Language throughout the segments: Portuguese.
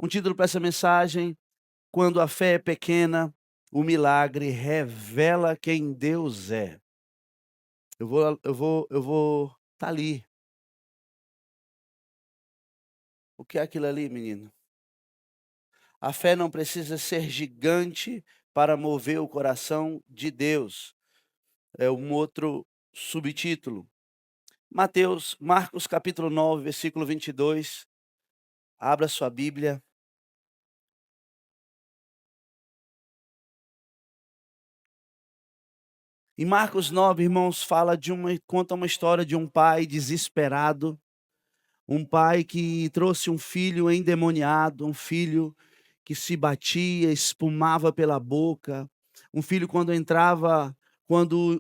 Um título para essa mensagem: Quando a fé é pequena, o milagre revela quem Deus é. Eu vou tá ali. O que é aquilo ali, menino? A fé não precisa ser gigante para mover o coração de Deus. É um outro subtítulo. Marcos capítulo 9, versículo 22. Abra sua Bíblia. Em Marcos 9, irmãos, conta uma história de um pai desesperado. Um pai que trouxe um filho endemoniado, um filho que se batia, espumava pela boca, um filho quando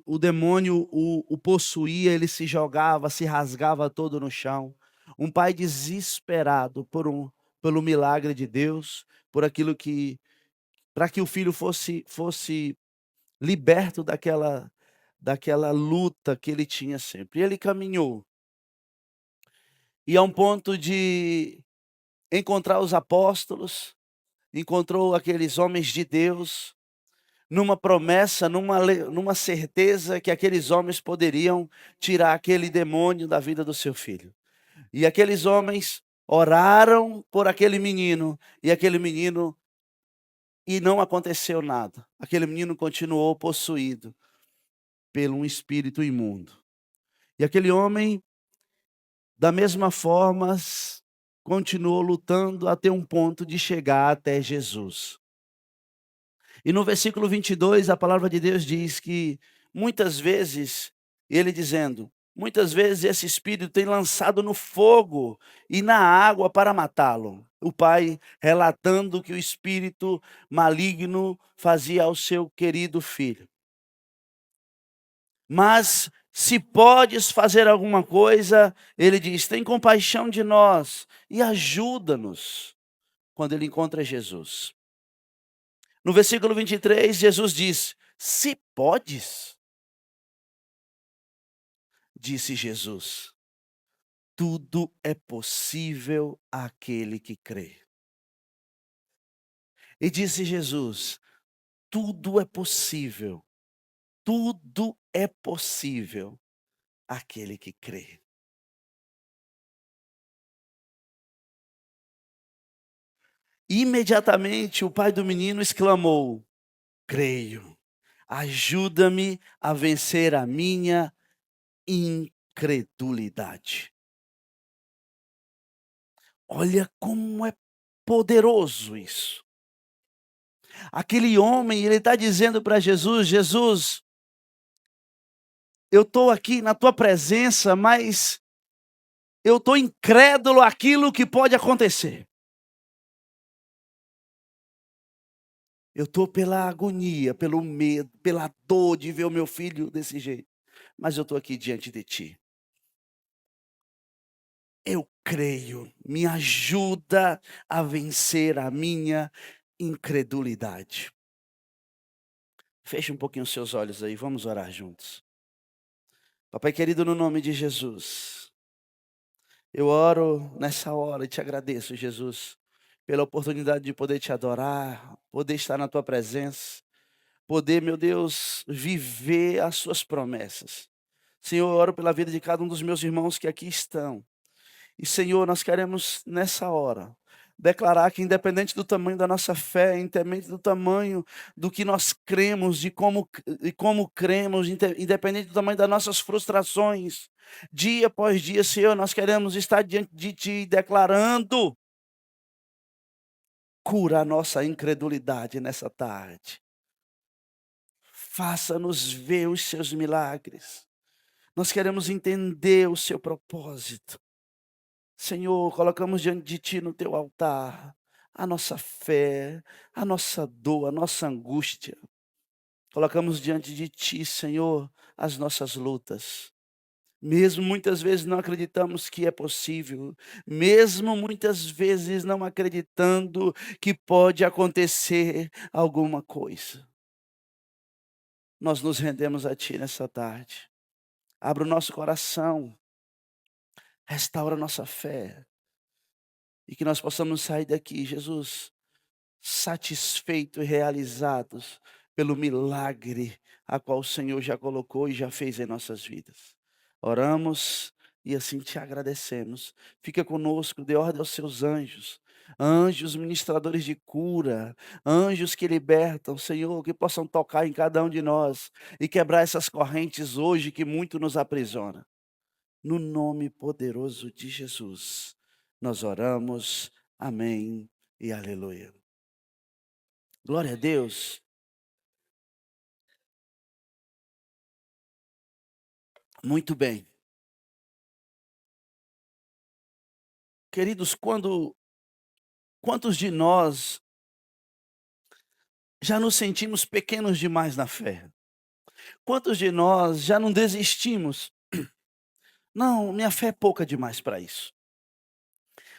o demônio o possuía, ele se jogava, se rasgava todo no chão. Um pai desesperado pelo milagre de Deus, por aquilo que para que o filho fosse liberto daquela luta que ele tinha sempre. E ele caminhou, e a um ponto de encontrar os apóstolos, encontrou aqueles homens de Deus, numa promessa, numa certeza que aqueles homens poderiam tirar aquele demônio da vida do seu filho. E aqueles homens oraram por aquele menino, e não aconteceu nada. Aquele menino continuou possuído por um espírito imundo. E aquele homem, da mesma forma, continuou lutando até um ponto de chegar até Jesus. E no versículo 22, a palavra de Deus diz que muitas vezes, ele dizendo, muitas vezes esse espírito tem lançado no fogo e na água para matá-lo. O pai relatando que o espírito maligno fazia ao seu querido filho. Mas se podes fazer alguma coisa, ele diz, tem compaixão de nós e ajuda-nos, quando ele encontra Jesus. No versículo 23, Jesus diz: se podes, disse Jesus, tudo é possível àquele que crê. E disse Jesus: tudo é possível àquele que crê. Imediatamente o pai do menino exclamou: creio, ajuda-me a vencer a minha incredulidade. Olha como é poderoso isso. Aquele homem, ele está dizendo para Jesus: Jesus, eu estou aqui na tua presença, mas eu estou incrédulo àquilo que pode acontecer. Eu estou pela agonia, pelo medo, pela dor de ver o meu filho desse jeito. Mas eu estou aqui diante de ti. Eu creio, me ajuda a vencer a minha incredulidade. Feche um pouquinho os seus olhos aí, vamos orar juntos. Papai querido, no nome de Jesus, eu oro nessa hora e te agradeço, Jesus, pela oportunidade de poder te adorar, poder estar na tua presença, poder, meu Deus, viver as suas promessas. Senhor, eu oro pela vida de cada um dos meus irmãos que aqui estão. E, Senhor, nós queremos nessa hora declarar que, independente do tamanho da nossa fé, independente do tamanho do que nós cremos e como cremos, independente do tamanho das nossas frustrações, dia após dia, Senhor, nós queremos estar diante de Ti declarando: cura a nossa incredulidade nessa tarde. Faça-nos ver os seus milagres. Nós queremos entender o seu propósito. Senhor, colocamos diante de Ti no Teu altar a nossa fé, a nossa dor, a nossa angústia. Colocamos diante de Ti, Senhor, as nossas lutas. Mesmo muitas vezes não acreditamos que é possível, mesmo muitas vezes não acreditando que pode acontecer alguma coisa. Nós nos rendemos a Ti nessa tarde. Abra o nosso coração, restaura a nossa fé. e que nós possamos sair daqui, Jesus, satisfeitos e realizados pelo milagre a qual o Senhor já colocou e já fez em nossas vidas. Oramos e assim te agradecemos. Fica conosco, dê ordem aos seus anjos, anjos ministradores de cura, anjos que libertam, Senhor, que possam tocar em cada um de nós e quebrar essas correntes hoje que muito nos aprisiona. No nome poderoso de Jesus, nós oramos. Amém e aleluia. Glória a Deus. Muito bem. Queridos, quantos de nós já nos sentimos pequenos demais na fé? Quantos de nós já não desistimos? Não, minha fé é pouca demais para isso.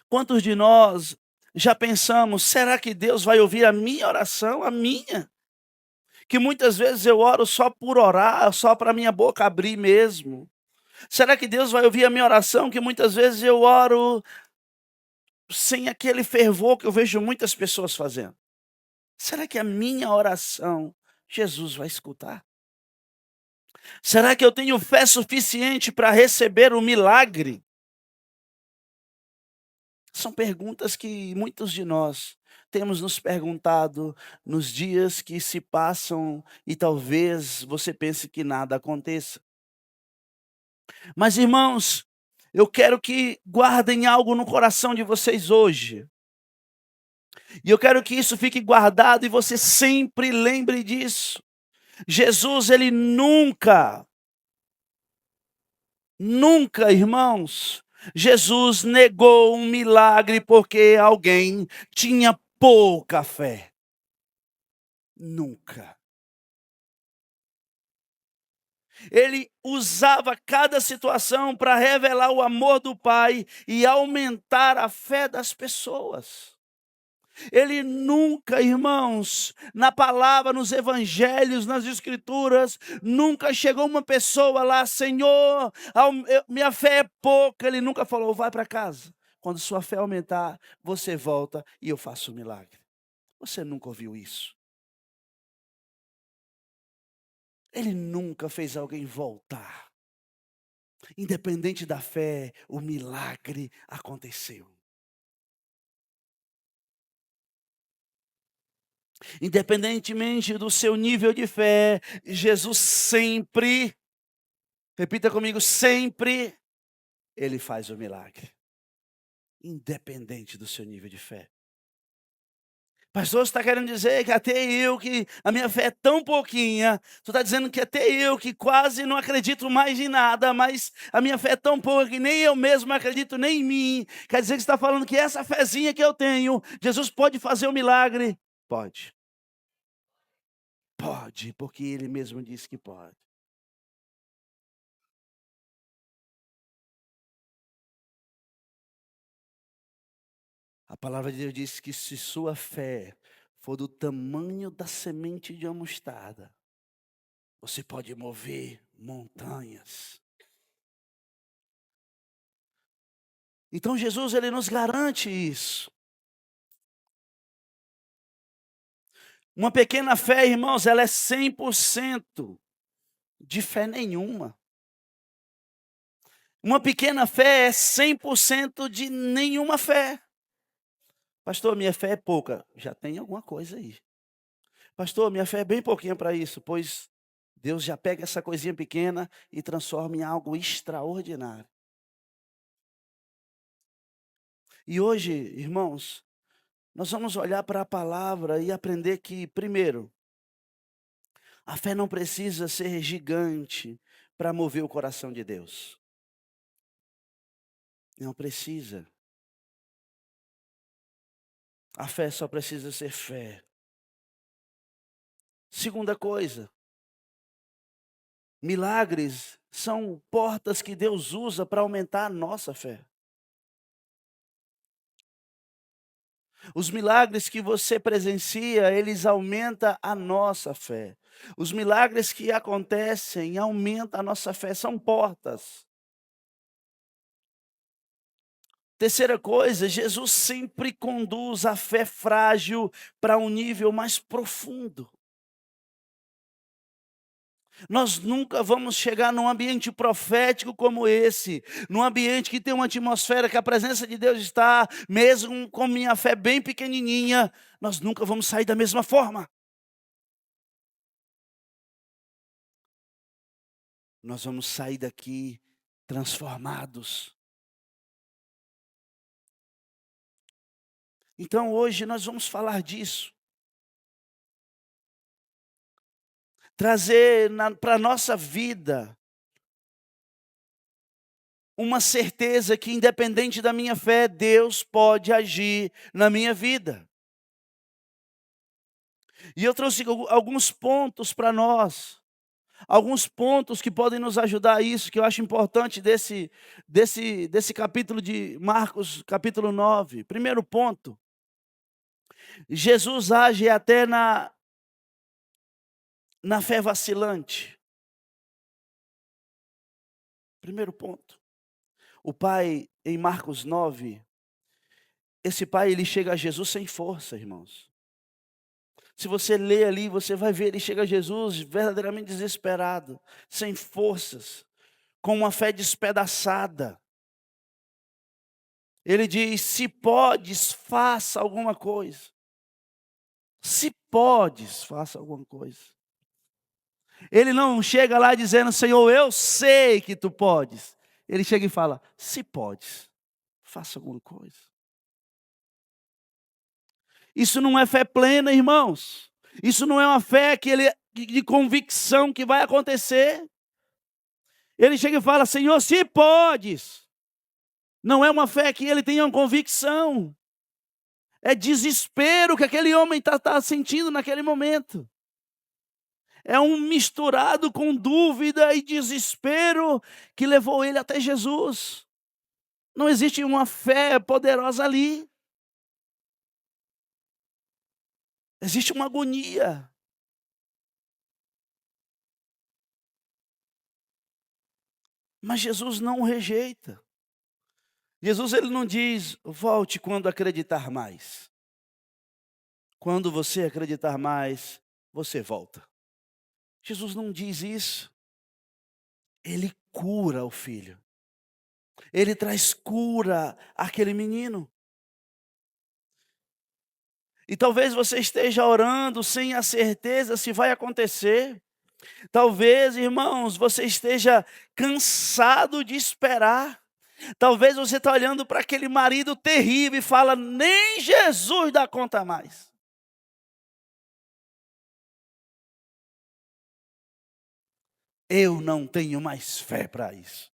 Quantos de nós já pensamos, será que Deus vai ouvir a minha oração, a minha? Que muitas vezes eu oro só por orar, só para minha boca abrir mesmo. Será que Deus vai ouvir a minha oração, que muitas vezes eu oro sem aquele fervor que eu vejo muitas pessoas fazendo? Será que a minha oração Jesus vai escutar? Será que eu tenho fé suficiente para receber o milagre? São perguntas que muitos de nós temos nos perguntado nos dias que se passam e talvez você pense que nada aconteça. Mas irmãos, eu quero que guardem algo no coração de vocês hoje. E eu quero que isso fique guardado e você sempre lembre disso. Jesus, ele nunca, irmãos, Jesus negou um milagre porque alguém tinha pouca fé. Nunca. Ele usava cada situação para revelar o amor do Pai e aumentar a fé das pessoas. Ele nunca, irmãos, na palavra, nos evangelhos, nas escrituras, nunca chegou uma pessoa lá, Senhor, minha fé é pouca. Ele nunca falou, vai para casa. Quando sua fé aumentar, você volta e eu faço um milagre. Você nunca ouviu isso. Ele nunca fez alguém voltar. Independente da fé, o milagre aconteceu. Independentemente do seu nível de fé, Jesus sempre, repita comigo, sempre, Ele faz o milagre. Independente do seu nível de fé. Pastor, você está querendo dizer que até eu, que a minha fé é tão pouquinha, tu está dizendo que até eu, que quase não acredito mais em nada, mas a minha fé é tão pouca que nem eu mesmo acredito nem em mim. Quer dizer que você está falando que essa fezinha que eu tenho, Jesus pode fazer o milagre? Pode. Pode, porque Ele mesmo disse que pode. A palavra de Deus diz que se sua fé for do tamanho da semente de uma mostarda, você pode mover montanhas. Então Jesus, ele nos garante isso. Uma pequena fé, irmãos, ela é 100% de fé nenhuma. Uma pequena fé é 100% de nenhuma fé. Pastor, minha fé é pouca. Já tem alguma coisa aí. Pastor, minha fé é bem pouquinha para isso, pois Deus já pega essa coisinha pequena e transforma em algo extraordinário. E hoje, irmãos, nós vamos olhar para a palavra e aprender que, primeiro, a fé não precisa ser gigante para mover o coração de Deus. Não precisa. A fé só precisa ser fé. Segunda coisa, milagres são portas que Deus usa para aumentar a nossa fé. Os milagres que você presencia, eles aumentam a nossa fé. Os milagres que acontecem aumentam a nossa fé, são portas. Terceira coisa, Jesus sempre conduz a fé frágil para um nível mais profundo. Nós nunca vamos chegar num ambiente profético como esse, num ambiente que tem uma atmosfera que a presença de Deus está, mesmo com minha fé bem pequenininha, nós nunca vamos sair da mesma forma. Nós vamos sair daqui transformados. Então hoje nós vamos falar disso. Trazer para a nossa vida uma certeza que, independente da minha fé, Deus pode agir na minha vida. E eu trouxe alguns pontos para nós, alguns pontos que podem nos ajudar a isso, que eu acho importante desse capítulo de Marcos, capítulo 9. Primeiro ponto, Jesus age até na fé vacilante. Primeiro ponto. O pai, em Marcos 9, esse pai, ele chega a Jesus sem força, irmãos. Se você ler ali, você vai ver, ele chega a Jesus verdadeiramente desesperado, sem forças, com uma fé despedaçada. Ele diz: se podes, faça alguma coisa. Se podes, faça alguma coisa. Ele não chega lá dizendo: Senhor, eu sei que tu podes. Ele chega e fala: se podes, faça alguma coisa. Isso não é fé plena, irmãos. Isso não é uma fé de convicção que vai acontecer. Ele chega e fala: Senhor, se podes. Não é uma fé que ele tenha uma convicção. É desespero que aquele homem está sentindo naquele momento. É um misturado com dúvida e desespero que levou ele até Jesus. Não existe uma fé poderosa ali. Existe uma agonia. Mas Jesus não o rejeita. Jesus, ele não diz: volte quando acreditar mais. Quando você acreditar mais, você volta. Jesus não diz isso. Ele cura o filho. Ele traz cura àquele menino. E talvez você esteja orando sem a certeza se vai acontecer. Talvez, irmãos, você esteja cansado de esperar. Talvez você está olhando para aquele marido terrível e fala: nem Jesus dá conta mais. Eu não tenho mais fé para isso.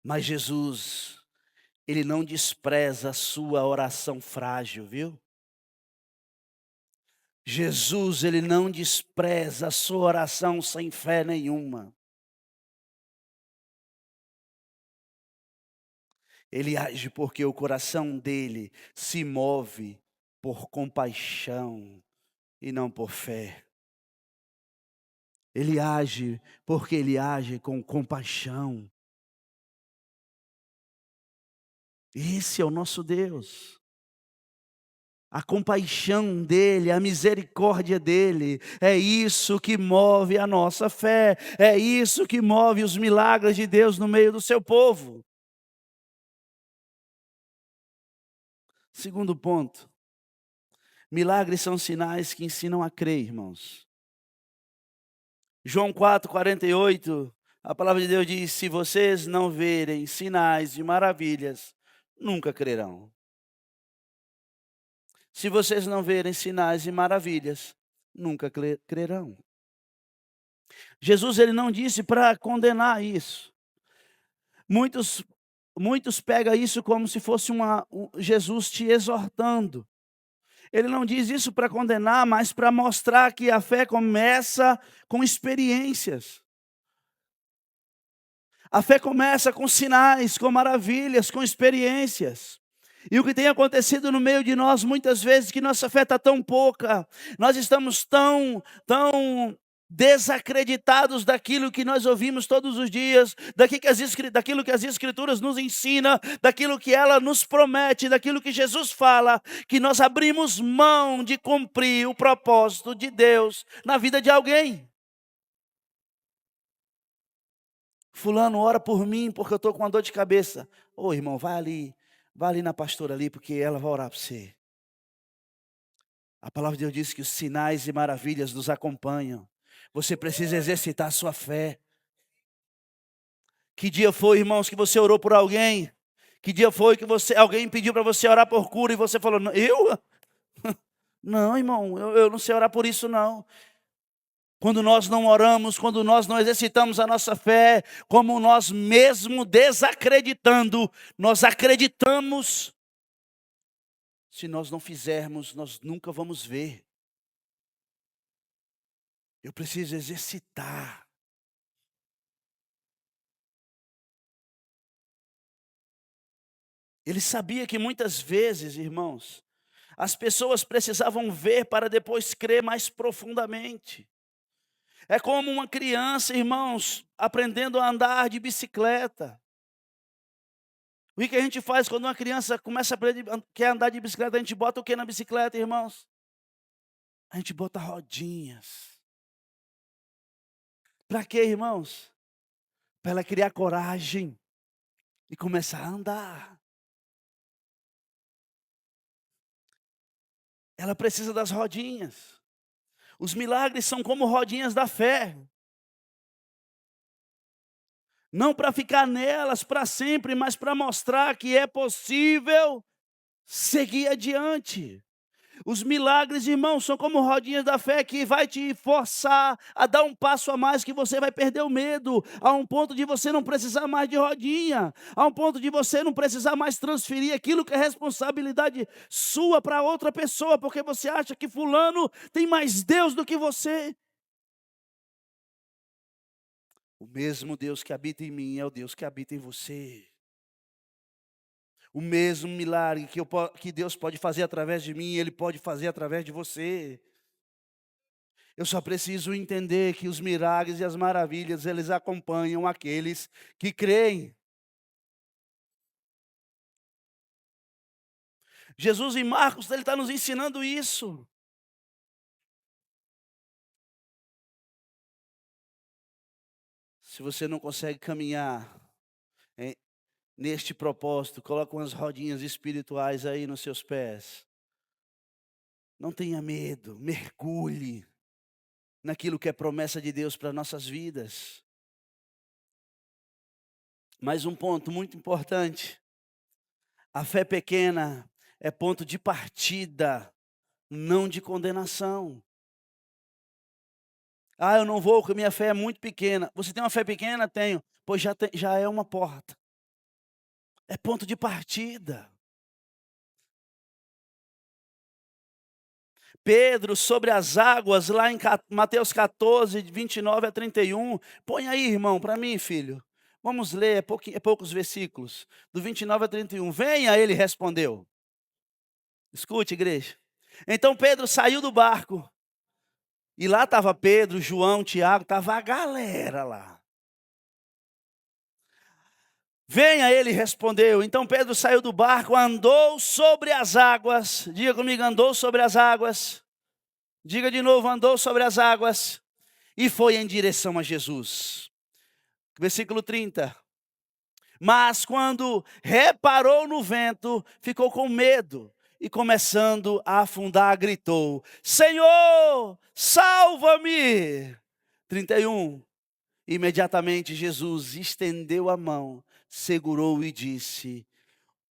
Mas Jesus, ele não despreza a sua oração frágil, viu? Jesus, ele não despreza a sua oração sem fé nenhuma. Ele age porque o coração dele se move por compaixão e não por fé. Ele age porque ele age com compaixão. Esse é o nosso Deus. A compaixão dele, a misericórdia dele, é isso que move a nossa fé. É isso que move os milagres de Deus no meio do seu povo. Segundo ponto. Milagres são sinais que ensinam a crer, irmãos. João 4:48, a palavra de Deus diz: se vocês não verem sinais e maravilhas, nunca crerão. Se vocês não verem sinais e maravilhas, nunca crerão. Jesus, ele não disse para condenar isso. Muitos pegam isso como se fosse Jesus te exortando. Ele não diz isso para condenar, mas para mostrar que a fé começa com experiências. A fé começa com sinais, com maravilhas, com experiências. E o que tem acontecido no meio de nós muitas vezes, que nossa fé está tão pouca, nós estamos tão desacreditados daquilo que nós ouvimos todos os dias, daquilo que as Escrituras nos ensinam, daquilo que ela nos promete, daquilo que Jesus fala, que nós abrimos mão de cumprir o propósito de Deus na vida de alguém. Fulano, ora por mim porque eu estou com uma dor de cabeça. Ô irmão, vai ali na pastora ali, porque ela vai orar por você. A palavra de Deus diz que os sinais e maravilhas nos acompanham. Você precisa exercitar a sua fé. Que dia foi, irmãos, que você orou por alguém? Que dia foi que alguém pediu para você orar por cura e você falou, eu? Não, irmão, eu não sei orar por isso não. Quando nós não oramos, quando nós não exercitamos a nossa fé, como nós mesmo desacreditando, nós acreditamos. Se nós não fizermos, nós nunca vamos ver. Eu preciso exercitar. Ele sabia que muitas vezes, irmãos, as pessoas precisavam ver para depois crer mais profundamente. É como uma criança, irmãos, aprendendo a andar de bicicleta. O que a gente faz quando uma criança começa a aprender, quer andar de bicicleta? A gente bota o que na bicicleta, irmãos? A gente bota rodinhas. Para quê, irmãos? Para ela criar coragem e começar a andar. Ela precisa das rodinhas. Os milagres são como rodinhas da fé. Não para ficar nelas para sempre, mas para mostrar que é possível seguir adiante. Os milagres, irmãos, são como rodinhas da fé que vai te forçar a dar um passo a mais, que você vai perder o medo, a um ponto de você não precisar mais de rodinha, a um ponto de você não precisar mais transferir aquilo que é responsabilidade sua para outra pessoa, porque você acha que fulano tem mais Deus do que você. O mesmo Deus que habita em mim é o Deus que habita em você. O mesmo milagre que Deus pode fazer através de mim, Ele pode fazer através de você. Eu só preciso entender que os milagres e as maravilhas, eles acompanham aqueles que creem. Jesus em Marcos, ele está nos ensinando isso. Se você não consegue caminhar neste propósito, coloca umas rodinhas espirituais aí nos seus pés. Não tenha medo, mergulhe naquilo que é promessa de Deus para nossas vidas. Mais um ponto muito importante. A fé pequena é ponto de partida, não de condenação. Ah, eu não vou porque minha fé é muito pequena. Você tem uma fé pequena? Tenho. Pois já é uma porta. É ponto de partida. Pedro sobre as águas, lá em Mateus 14, 29 a 31. Põe aí, irmão, para mim, filho. Vamos ler, é poucos versículos. Do 29 a 31. Venha, ele respondeu. Escute, igreja. Então Pedro saiu do barco. E lá estava Pedro, João, Tiago, estava a galera lá. Venha, ele respondeu. Então Pedro saiu do barco, andou sobre as águas. Diga comigo, andou sobre as águas. Diga de novo, andou sobre as águas. E foi em direção a Jesus. Versículo 30. Mas quando reparou no vento, ficou com medo. E começando a afundar, gritou: Senhor, salva-me! 31. Imediatamente Jesus estendeu a mão, segurou e disse: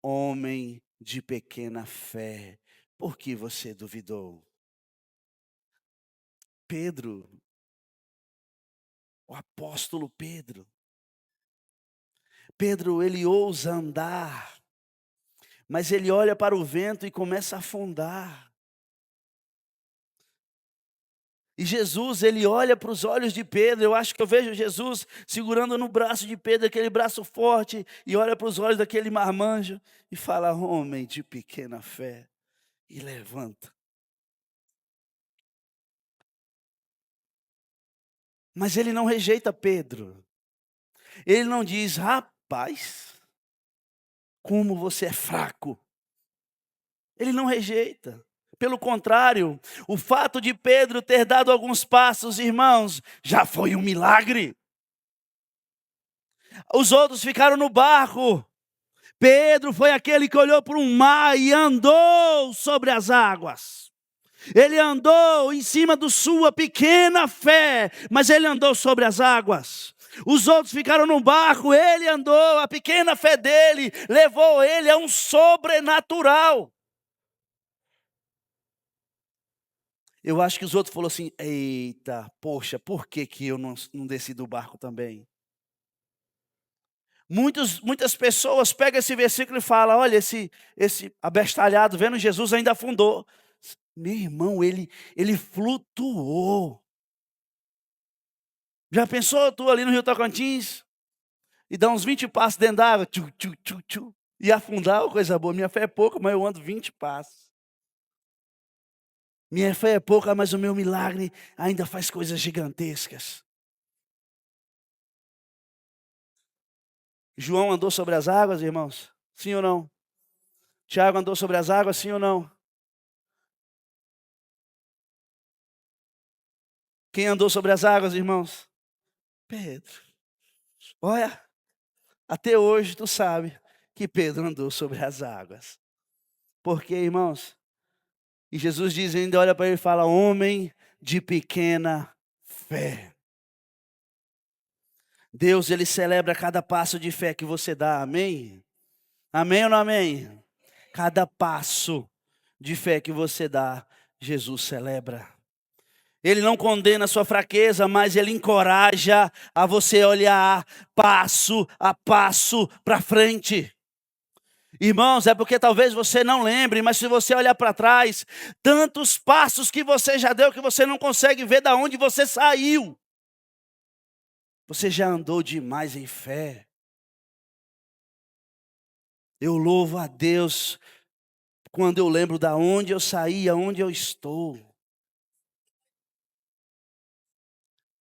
Homem de pequena fé, por que você duvidou? Pedro, o apóstolo Pedro. Pedro, ele ousa andar, mas ele olha para o vento e começa a afundar. E Jesus, ele olha para os olhos de Pedro. Eu acho que eu vejo Jesus segurando no braço de Pedro, aquele braço forte, e olha para os olhos daquele marmanjo e fala: homem de pequena fé, e levanta. Mas ele não rejeita Pedro. Ele não diz: rapaz, como você é fraco. Ele não rejeita. Pelo contrário, o fato de Pedro ter dado alguns passos, irmãos, já foi um milagre. Os outros ficaram no barco. Pedro foi aquele que olhou para um mar e andou sobre as águas. Ele andou em cima da sua pequena fé, mas ele andou sobre as águas. Os outros ficaram no barco, ele andou, a pequena fé dele levou ele a um sobrenatural. Eu acho que os outros falaram assim: eita, poxa, por que eu não desci do barco também? Muitas pessoas pegam esse versículo e falam: olha, esse abestalhado vendo Jesus ainda afundou. Meu irmão, ele flutuou. Já pensou tu ali no Rio Tocantins e dar uns 20 passos dentro d'água, tchu, tchu, tchu, tchu, e afundar, coisa boa. Minha fé é pouca, mas eu ando 20 passos. Minha fé é pouca, mas o meu milagre ainda faz coisas gigantescas. João andou sobre as águas, irmãos? Sim ou não? Tiago andou sobre as águas, sim ou não? Quem andou sobre as águas, irmãos? Pedro. Olha, até hoje tu sabe que Pedro andou sobre as águas. Por quê, irmãos? E Jesus diz ainda, olha para ele e fala: homem de pequena fé. Deus, ele celebra cada passo de fé que você dá, amém? Amém ou não amém? Cada passo de fé que você dá, Jesus celebra. Ele não condena a sua fraqueza, mas ele encoraja a você olhar passo a passo para frente. Irmãos, é porque talvez você não lembre, mas se você olhar para trás, tantos passos que você já deu que você não consegue ver da onde você saiu. Você já andou demais em fé. Eu louvo a Deus quando eu lembro da onde eu saí, aonde eu estou.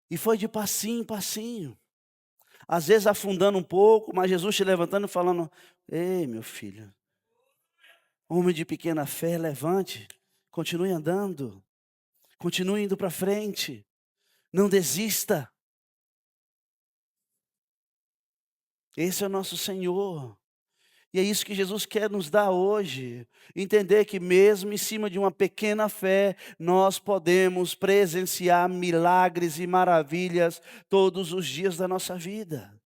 E foi de passinho em passinho. Às vezes afundando um pouco, mas Jesus te levantando e falando: ei, meu filho, homem de pequena fé, levante, continue andando, continue indo para frente, não desista. Esse é o nosso Senhor. E é isso que Jesus quer nos dar hoje. Entender que mesmo em cima de uma pequena fé, nós podemos presenciar milagres e maravilhas todos os dias da nossa vida.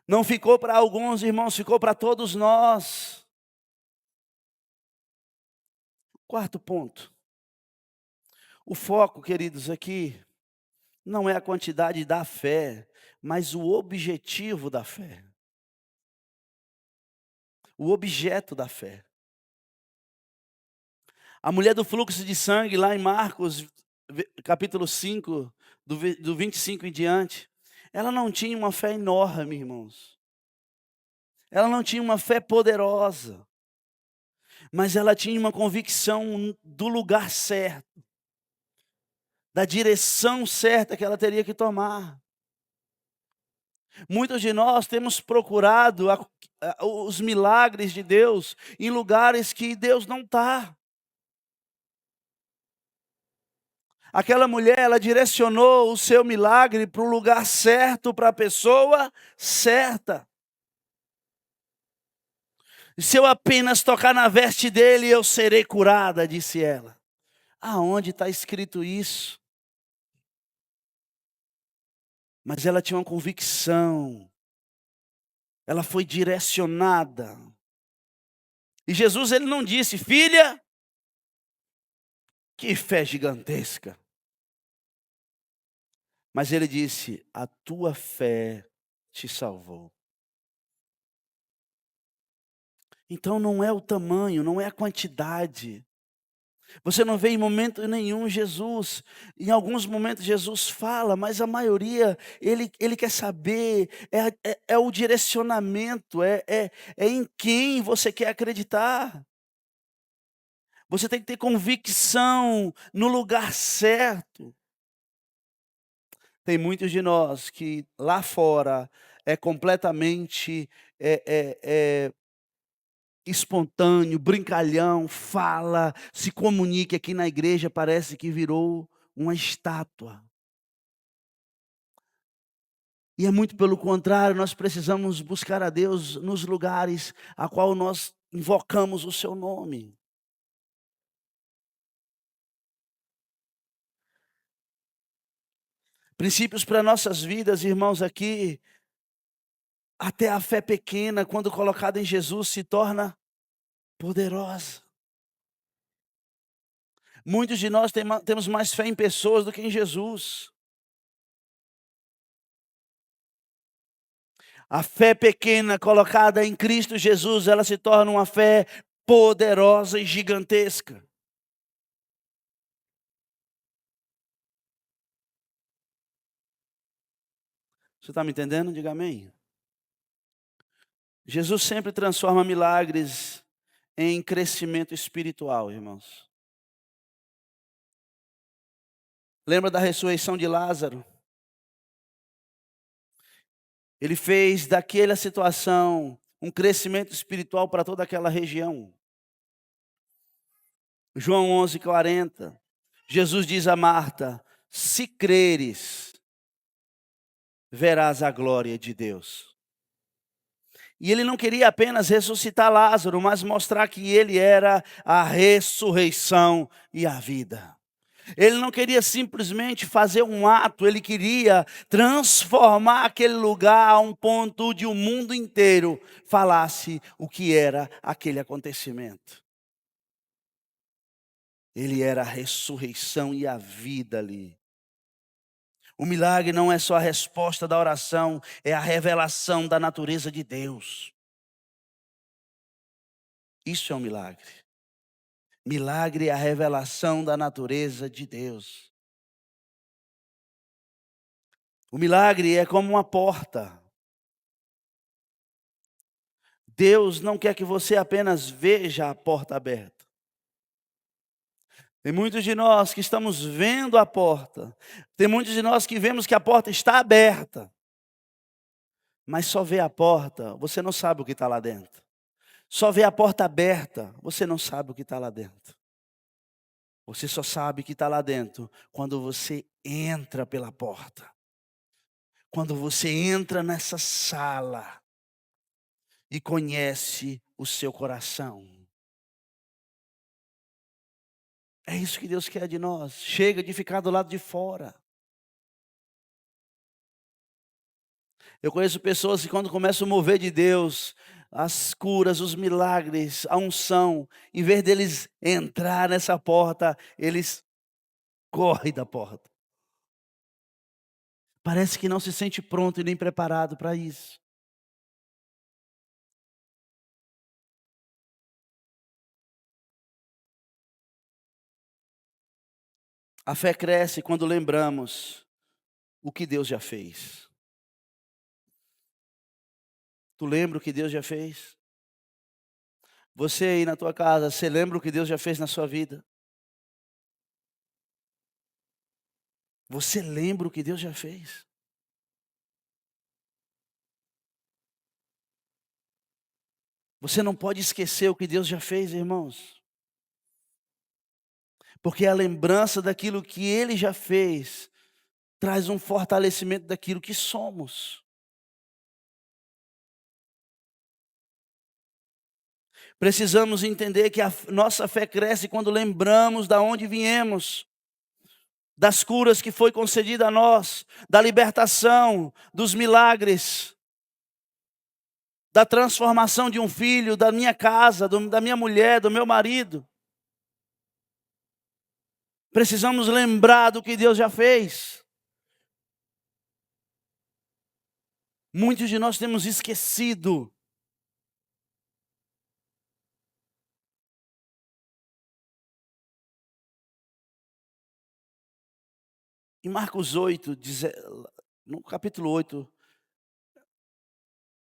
Não ficou para alguns irmãos, ficou para todos nós. Quarto ponto. O foco, queridos, aqui não é a quantidade da fé, mas o objetivo da fé. O objeto da fé. A mulher do fluxo de sangue, lá em Marcos, capítulo 5, do 25 em diante, ela não tinha uma fé enorme, irmãos. Ela não tinha uma fé poderosa, mas ela tinha uma convicção do lugar certo, da direção certa que ela teria que tomar. Muitos de nós temos procurado os milagres de Deus em lugares que Deus não está. Aquela mulher, ela direcionou o seu milagre para o lugar certo, para a pessoa certa. Se eu apenas tocar na veste dele, eu serei curada, disse ela. Aonde está escrito isso? Mas ela tinha uma convicção. Ela foi direcionada. E Jesus, ele não disse: filha, que fé gigantesca. Mas ele disse: a tua fé te salvou. Então não é o tamanho, não é a quantidade. Você não vê em momento nenhum Jesus. Em alguns momentos Jesus fala, mas a maioria ele quer saber, é o direcionamento, é em quem você quer acreditar. Você tem que ter convicção no lugar certo. Tem muitos de nós que lá fora é completamente, espontâneo, brincalhão, fala, se comunica, aqui na igreja parece que virou uma estátua. E é muito pelo contrário, nós precisamos buscar a Deus nos lugares a qual nós invocamos o seu nome. Princípios para nossas vidas, irmãos, aqui, até a fé pequena, quando colocada em Jesus, se torna poderosa. Muitos de nós temos mais fé em pessoas do que em Jesus. A fé pequena colocada em Cristo Jesus, ela se torna uma fé poderosa e gigantesca. Você está me entendendo? Diga amém. Jesus sempre transforma milagres em crescimento espiritual, irmãos. Lembra da ressurreição de Lázaro? Ele fez daquela situação um crescimento espiritual para toda aquela região. João 11:40. Jesus diz a Marta: se creres, verás a glória de Deus. E ele não queria apenas ressuscitar Lázaro, mas mostrar que ele era a ressurreição e a vida. Ele não queria simplesmente fazer um ato, ele queria transformar aquele lugar a um ponto de o mundo inteiro falasse o que era aquele acontecimento. Ele era a ressurreição e a vida ali. O milagre não é só a resposta da oração, é a revelação da natureza de Deus. Isso é um milagre. Milagre é a revelação da natureza de Deus. O milagre é como uma porta. Deus não quer que você apenas veja a porta aberta. Tem muitos de nós que estamos vendo a porta. Tem muitos de nós que vemos que a porta está aberta. Mas só vê a porta, você não sabe o que está lá dentro. Só vê a porta aberta, você não sabe o que está lá dentro. Você só sabe que está lá dentro quando você entra pela porta. Quando você entra nessa sala e conhece o seu coração. É isso que Deus quer de nós. Chega de ficar do lado de fora. Eu conheço pessoas que quando começam a mover de Deus, as curas, os milagres, a unção, em vez deles entrar nessa porta, eles correm da porta. Parece que não se sente pronto e nem preparado para isso. A fé cresce quando lembramos o que Deus já fez. Tu lembra o que Deus já fez? Você aí na tua casa, você lembra o que Deus já fez na sua vida? Você lembra o que Deus já fez? Você não pode esquecer o que Deus já fez, irmãos. Porque a lembrança daquilo que Ele já fez traz um fortalecimento daquilo que somos. Precisamos entender que a nossa fé cresce quando lembramos da onde viemos, das curas que foi concedida a nós, da libertação, dos milagres, da transformação de um filho, da minha casa, da minha mulher, do meu marido. Precisamos lembrar do que Deus já fez. Muitos de nós temos esquecido. Em Marcos 8, no capítulo 8,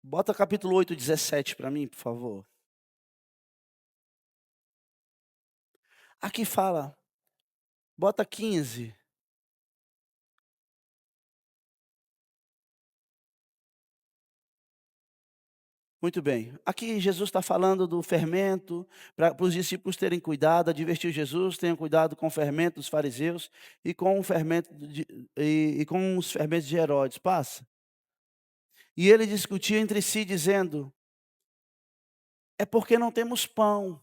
bota capítulo 8, 17 para mim, por favor. Aqui fala, bota 15. Muito bem. Aqui Jesus está falando do fermento, para os discípulos terem cuidado, advertiu Jesus, tenham cuidado com o fermento dos fariseus e com o fermento e com os fermentos de Herodes. Passa. E ele discutia entre si, dizendo: é porque não temos pão.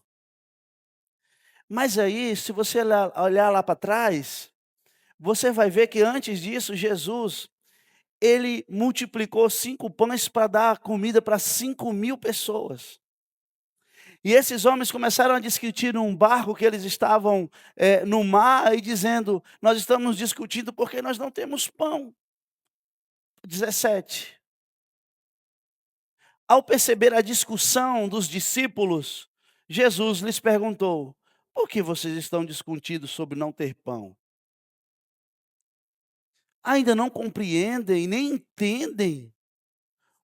Mas aí, se você olhar lá para trás, você vai ver que antes disso, Jesus, ele multiplicou 5 pães para dar comida para 5.000 pessoas. E esses homens começaram a discutir num barco que eles estavam no mar e dizendo: nós estamos discutindo porque nós não temos pão. 17. Ao perceber a discussão dos discípulos, Jesus lhes perguntou: por que vocês estão discutindo sobre não ter pão? Ainda não compreendem, nem entendem?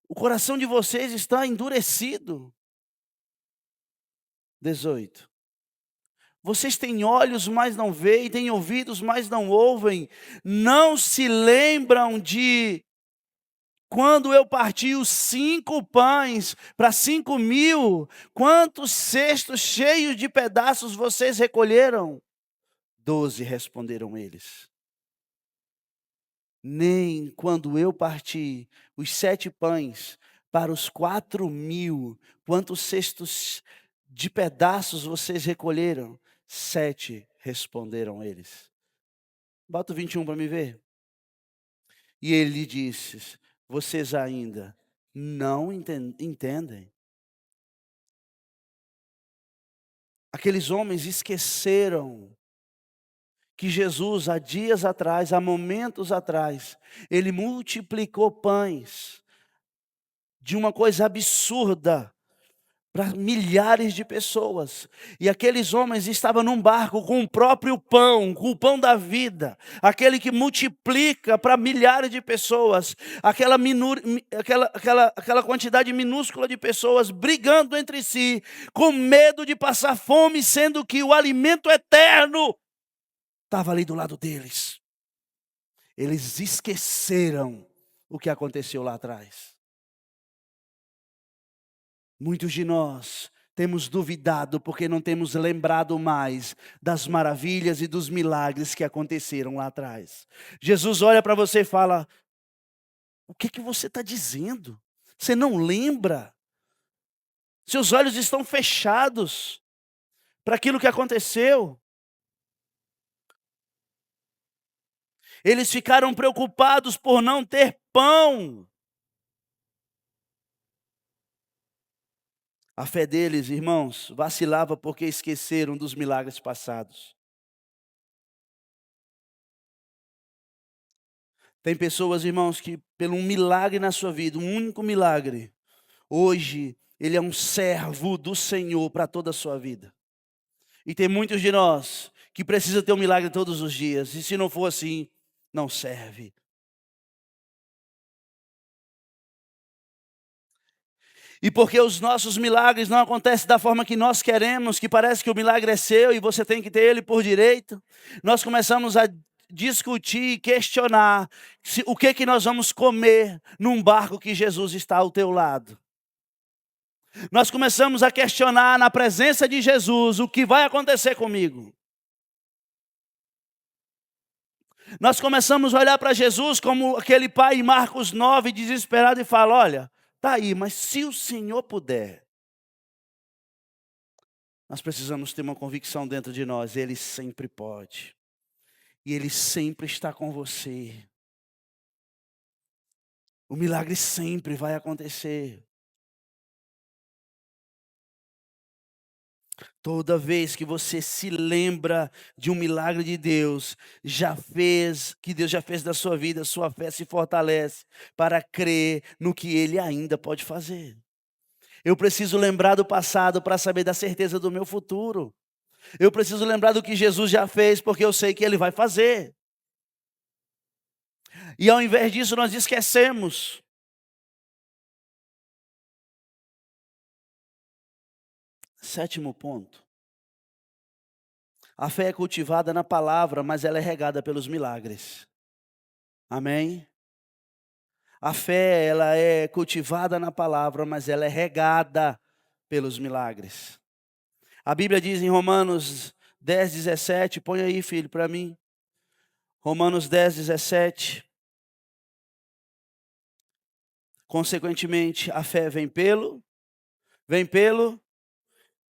O coração de vocês está endurecido. 18. Vocês têm olhos, mas não veem, têm ouvidos, mas não ouvem. Não se lembram de quando eu parti os 5 pães para 5.000? Quantos cestos cheios de pedaços vocês recolheram? 12, responderam eles. Nem quando eu parti os 7 pães para os 4.000, quantos cestos de pedaços vocês recolheram? 7, responderam eles. Bota o 21 para me ver. E ele lhe disse: vocês ainda não entendem? Aqueles homens esqueceram que Jesus, há dias atrás, há momentos atrás, ele multiplicou pães de uma coisa absurda para milhares de pessoas. E aqueles homens estavam num barco com o próprio pão, com o pão da vida, aquele que multiplica para milhares de pessoas, aquela quantidade minúscula de pessoas brigando entre si, com medo de passar fome, sendo que o alimento eterno estava ali do lado deles. Eles esqueceram o que aconteceu lá atrás. Muitos de nós temos duvidado porque não temos lembrado mais das maravilhas e dos milagres que aconteceram lá atrás. Jesus olha para você e fala: o que você está dizendo? Você não lembra? Seus olhos estão fechados para aquilo que aconteceu. Eles ficaram preocupados por não ter pão. A fé deles, irmãos, vacilava porque esqueceram dos milagres passados. Tem pessoas, irmãos, que pelo um milagre na sua vida, um único milagre, hoje ele é um servo do Senhor para toda a sua vida. E tem muitos de nós que precisam ter um milagre todos os dias, e se não for assim, não serve. E porque os nossos milagres não acontecem da forma que nós queremos, que parece que o milagre é seu e você tem que ter ele por direito, nós começamos a discutir e questionar o que nós vamos comer num barco que Jesus está ao teu lado. Nós começamos a questionar na presença de Jesus o que vai acontecer comigo. Nós começamos a olhar para Jesus como aquele pai em Marcos 9, desesperado, e fala: olha, tá aí, mas se o Senhor puder. Nós precisamos ter uma convicção dentro de nós: Ele sempre pode. E Ele sempre está com você. O milagre sempre vai acontecer. Toda vez que você se lembra de um milagre de Deus, que Deus já fez da sua vida, sua fé se fortalece para crer no que Ele ainda pode fazer. Eu preciso lembrar do passado para saber da certeza do meu futuro. Eu preciso lembrar do que Jesus já fez, porque eu sei que Ele vai fazer. E ao invés disso, nós esquecemos. Sétimo ponto. A fé é cultivada na palavra, mas ela é regada pelos milagres. Amém? A fé, ela é cultivada na palavra, mas ela é regada pelos milagres. A Bíblia diz em Romanos 10:17, põe aí, filho, para mim. Romanos 10:17. Consequentemente, a fé vem pelo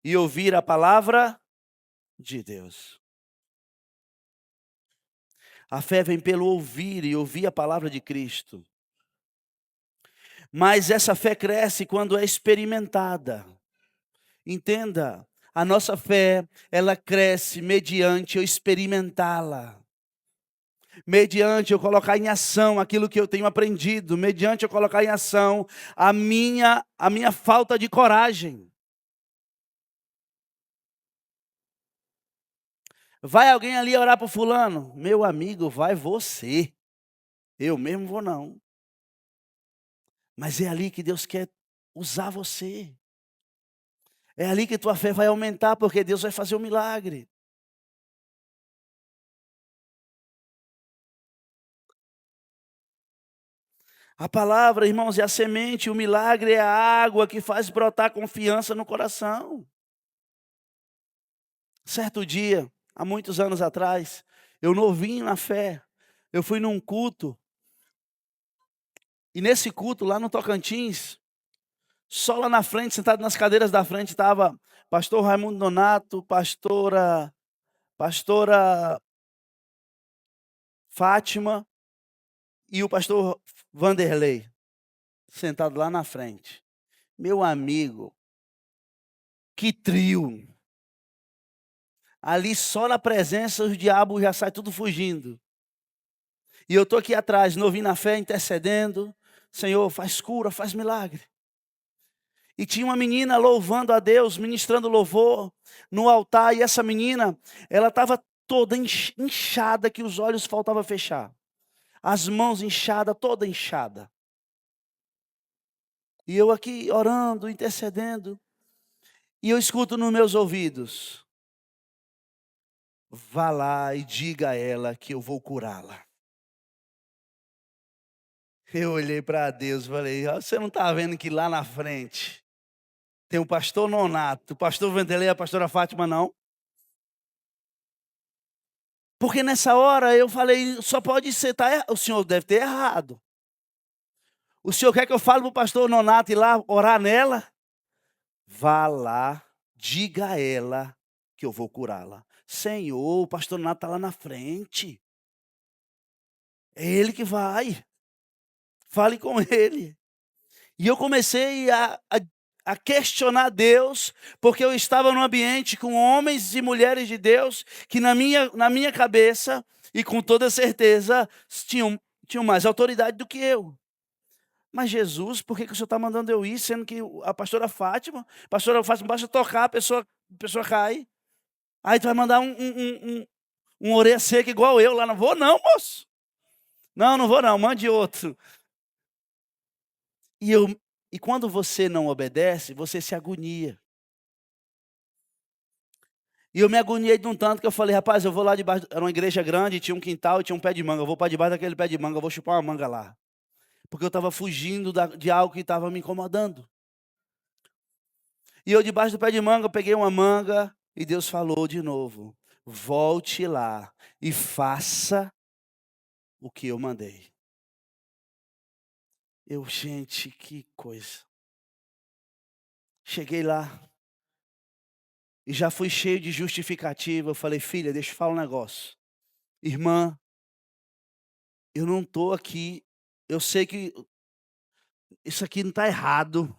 e ouvir a palavra de Deus. A fé vem pelo ouvir e ouvir a palavra de Cristo. Mas essa fé cresce quando é experimentada. Entenda, a nossa fé, ela cresce mediante eu experimentá-la. Mediante eu colocar em ação aquilo que eu tenho aprendido, mediante eu colocar em ação a minha falta de coragem. Vai alguém ali orar para fulano? Meu amigo, vai você. Eu mesmo vou não. Mas é ali que Deus quer usar você. É ali que tua fé vai aumentar, porque Deus vai fazer um milagre. A palavra, irmãos, é a semente, o milagre é a água que faz brotar confiança no coração. Certo dia, há muitos anos atrás, eu novinho na fé, eu fui num culto, e nesse culto lá no Tocantins, só lá na frente, sentado nas cadeiras da frente, estava pastor Raimundo Nonato, pastora Fátima e o pastor Vanderlei, sentado lá na frente. Meu amigo, que trio! Ali só na presença os diabos já saem tudo fugindo. E eu estou aqui atrás, novinho na fé, intercedendo. Senhor, faz cura, faz milagre. E tinha uma menina louvando a Deus, ministrando louvor no altar. E essa menina, ela estava toda inchada, que os olhos faltavam fechar. As mãos inchadas, toda inchada. E eu aqui orando, intercedendo. E eu escuto nos meus ouvidos: vá lá e diga a ela que eu vou curá-la. Eu olhei para Deus e falei: você não está vendo que lá na frente tem o pastor Nonato, o pastor Vanderlei e a pastora Fátima, não? Porque nessa hora eu falei: só pode ser, o senhor deve ter errado. O senhor quer que eu fale para o pastor Nonato ir lá orar nela? Vá lá, diga a ela que eu vou curá-la. Senhor, o pastor Nonato está lá na frente. É ele que vai. Fale com ele. E eu comecei a questionar Deus, porque eu estava num ambiente com homens e mulheres de Deus, que na minha cabeça, e com toda certeza, tinham mais autoridade do que eu. Mas Jesus, por que o senhor está mandando eu ir, sendo que a pastora Fátima basta tocar, a pessoa cai. Aí tu vai mandar um orelha seca igual eu lá, não vou não, moço. Não vou não, mande outro. E quando você não obedece, você se agonia. E eu me agoniei de um tanto que eu falei: rapaz, eu vou lá debaixo, era uma igreja grande, tinha um quintal e tinha um pé de manga, eu vou para debaixo daquele pé de manga, eu vou chupar uma manga lá. Porque eu estava fugindo de algo que estava me incomodando. E eu debaixo do pé de manga, eu peguei uma manga e Deus falou de novo: volte lá e faça o que eu mandei. Gente, que coisa. Cheguei lá e já fui cheio de justificativa. Eu falei: filha, deixa eu falar um negócio. Irmã, eu não estou aqui, eu sei que isso aqui não está errado,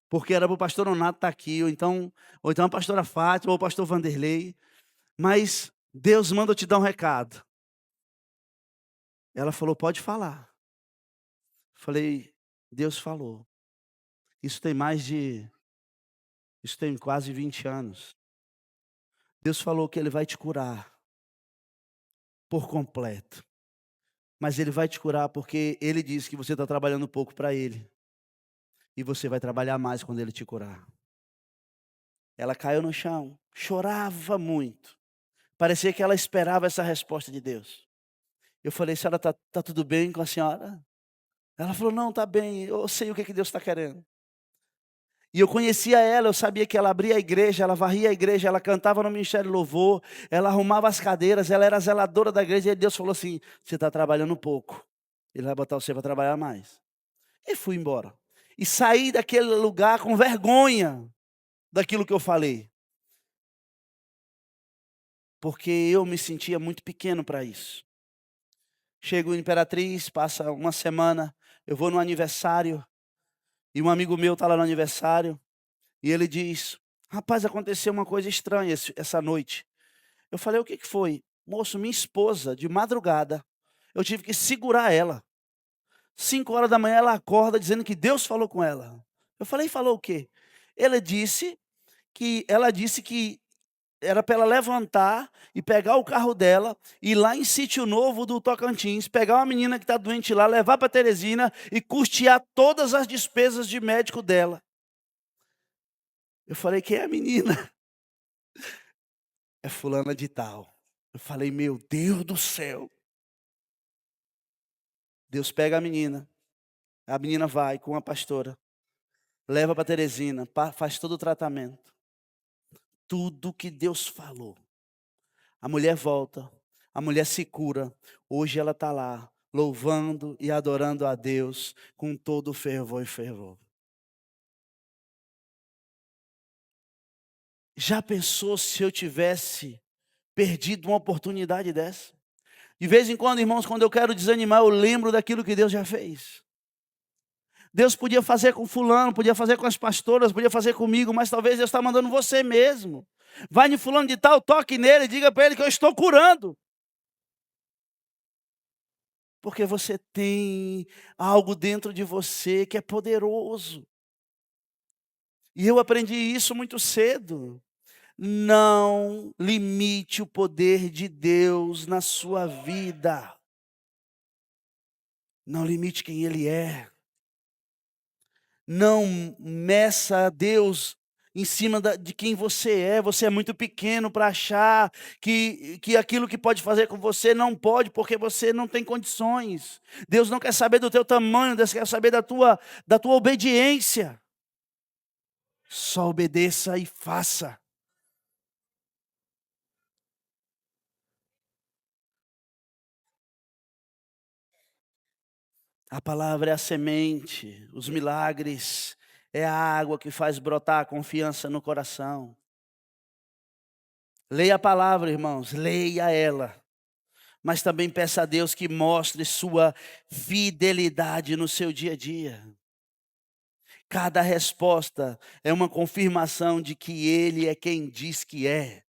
porque era para o pastor Nonato estar aqui, ou então a pastora Fátima, ou o pastor Vanderlei, mas Deus manda eu te dar um recado. Ela falou: pode falar. Falei: Deus falou. Isso tem quase 20 anos. Deus falou que Ele vai te curar por completo. Mas Ele vai te curar porque Ele disse que você está trabalhando pouco para Ele. E você vai trabalhar mais quando Ele te curar. Ela caiu no chão, chorava muito. Parecia que ela esperava essa resposta de Deus. Eu falei: senhora, tá tudo bem com a senhora? Ela falou: "Não, tá bem, eu sei o que Deus está querendo". E eu conhecia ela, eu sabia que ela abria a igreja, ela varria a igreja, ela cantava no ministério de louvor, ela arrumava as cadeiras, ela era zeladora da igreja, e Deus falou assim: "Você está trabalhando pouco, Ele vai botar você para trabalhar mais". E fui embora. E saí daquele lugar com vergonha daquilo que eu falei, porque eu me sentia muito pequeno para isso. Chego em Imperatriz, passa uma semana, eu vou no aniversário, e um amigo meu está lá no aniversário, e ele diz: "Rapaz, aconteceu uma coisa estranha essa noite". Eu falei: "O que que foi?". "Moço, minha esposa, de madrugada, eu tive que segurar ela. 5 horas da manhã ela acorda dizendo que Deus falou com ela". Eu falei: "Falou o quê?". Ela disse que era para ela levantar e pegar o carro dela, ir lá em Sítio Novo do Tocantins, pegar uma menina que está doente lá, levar para Teresina e custear todas as despesas de médico dela. Eu falei: "Quem é a menina?". "É fulana de tal". Eu falei: "Meu Deus do céu". Deus pega a menina vai com a pastora, leva para Teresina, faz todo o tratamento. Tudo que Deus falou. A mulher volta, a mulher se cura. Hoje ela está lá, louvando e adorando a Deus com todo fervor e fervor. Já pensou se eu tivesse perdido uma oportunidade dessa? De vez em quando, irmãos, quando eu quero desanimar, eu lembro daquilo que Deus já fez. Deus podia fazer com fulano, podia fazer com as pastoras, podia fazer comigo, mas talvez Deus está mandando você mesmo. Vai em fulano de tal, toque nele, diga para ele que eu estou curando. Porque você tem algo dentro de você que é poderoso. E eu aprendi isso muito cedo. Não limite o poder de Deus na sua vida. Não limite quem Ele é. Não meça Deus em cima de quem você é. Você é muito pequeno para achar que aquilo que pode fazer com você não pode, porque você não tem condições. Deus não quer saber do teu tamanho, Deus quer saber da tua obediência. Só obedeça e faça. A palavra é a semente, os milagres é a água que faz brotar a confiança no coração. Leia a palavra, irmãos, leia ela. Mas também peça a Deus que mostre sua fidelidade no seu dia a dia. Cada resposta é uma confirmação de que Ele é quem diz que é.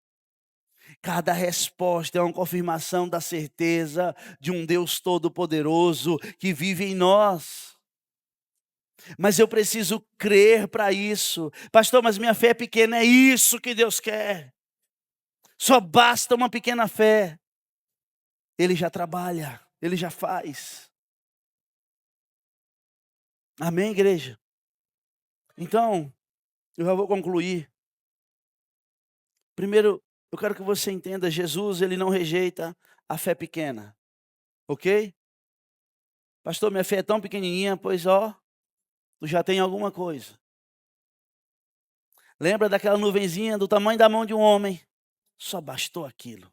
Cada resposta é uma confirmação da certeza de um Deus todo-poderoso que vive em nós. Mas eu preciso crer para isso. Pastor, mas minha fé é pequena, é isso que Deus quer. Só basta uma pequena fé. Ele já trabalha, Ele já faz. Amém, igreja? Então, eu já vou concluir. Primeiro, eu quero que você entenda, Jesus, Ele não rejeita a fé pequena. Ok? Pastor, minha fé é tão pequenininha, pois ó, tu já tem alguma coisa. Lembra daquela nuvenzinha do tamanho da mão de um homem? Só bastou aquilo.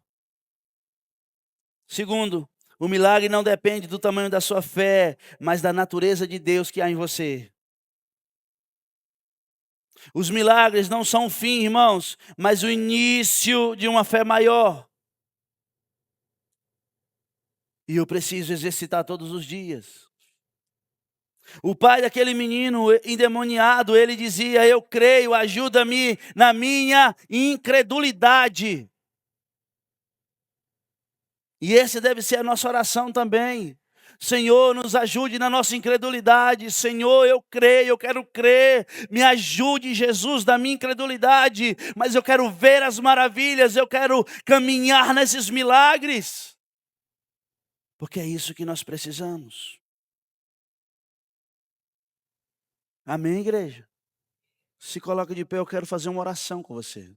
Segundo, o milagre não depende do tamanho da sua fé, mas da natureza de Deus que há em você. Os milagres não são o fim, irmãos, mas o início de uma fé maior. E eu preciso exercitar todos os dias. O pai daquele menino endemoniado, ele dizia: "Eu creio, ajuda-me na minha incredulidade". E essa deve ser a nossa oração também. Senhor, nos ajude na nossa incredulidade. Senhor, eu creio, eu quero crer. Me ajude, Jesus, da minha incredulidade. Mas eu quero ver as maravilhas, eu quero caminhar nesses milagres. Porque é isso que nós precisamos. Amém, igreja? Se coloca de pé, eu quero fazer uma oração com você.